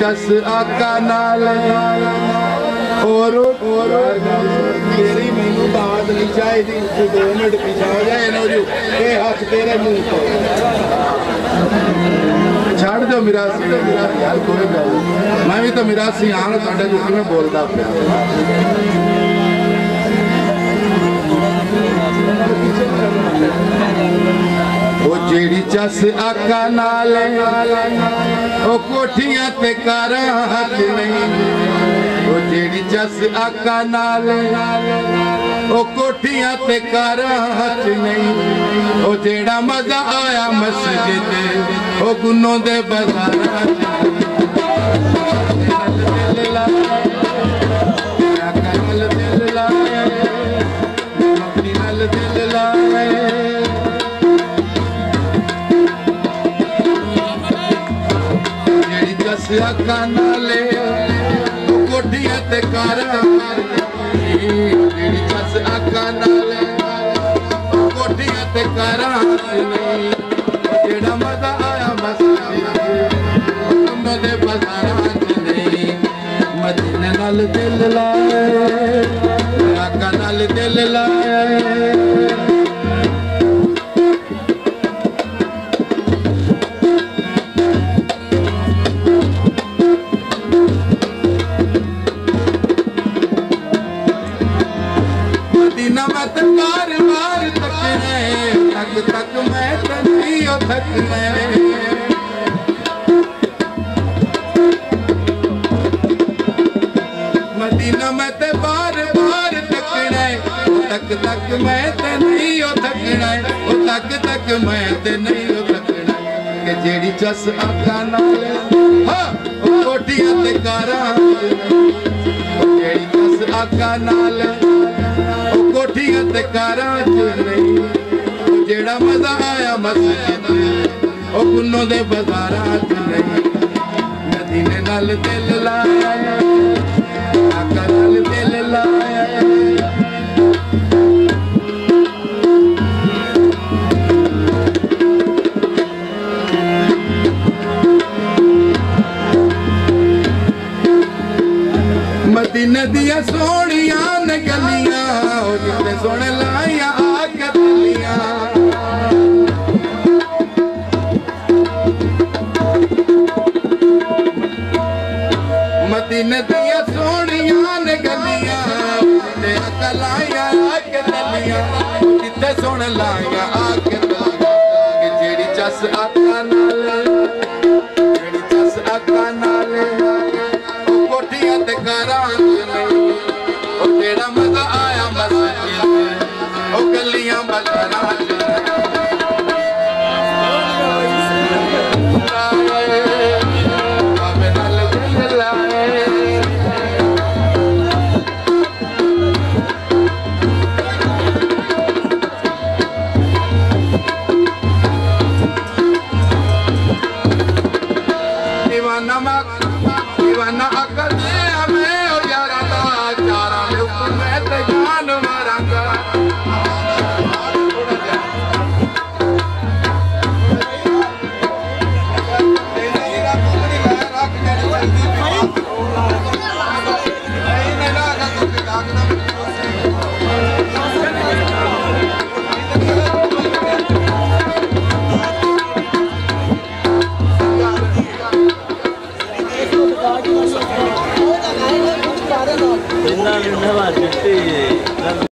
चस आका नाल और मेरी मैनू बात नहीं चाहिए, 2 मिनट पीछा हो जाए ना जो ये हाथ तेरे मुंह तो छाड़ दो मिरासी यार, कोई गल मैं भी तो मिरासी हाँ तुहाडे जो मैं बोलता पिया। वो जेड़ी चस आका नाल ओ कोठियां ते कर हथ नहीं, वो जेड़ी चस आका नाल ओ कोठियां ते कर हथ नहीं, ओ जेड़ा मजा आया मस्जिद ओ गुनों दे बाजारां आका नाले कोठियां ते कर जेड़ी चस आका नाले कोठियां ते कर जेड़ा मजा आया मस्जिद दे बाजारां च नहीं, मदीने नाल दिल लाए आका नाल दिल लाए। मदीना में तो बार बार तकने तक तक मैं तनियो थकने, मदीना में तो बार बार तकने तक तक मैं तनियो थकना, तक तक मैं तनियो थकना कि जेड़ी चस आका नाल हाँ कोठियां ते कारां, जेड़ी चस आका नाल कोठियां ते कारां च नहीं, जेड़ा मजा आया मस्जिद ओ गुनों दे बाजारां च नहीं, मदीने नाल दिल लाया आका नाल दिल लाया। मदीने दिया सोहणियां ने गलियां जिते सुन लाइया आके दिलियां, मदीने दिया सोहणियां ने गलियां जिते आका लाइया आके दिलियां, जिते सुन लाइया आके दिलियां जेड़ी चस आका नाल जेड़ी चस आका नाल कोठियां ते कारां ओ जेड़ा मजा आया मस्जिद ओ गलियां बाजारां च दीवाना अकल दे हमें ओ यारा दा चारा दे ऊपर मैं ते जान मारांगा।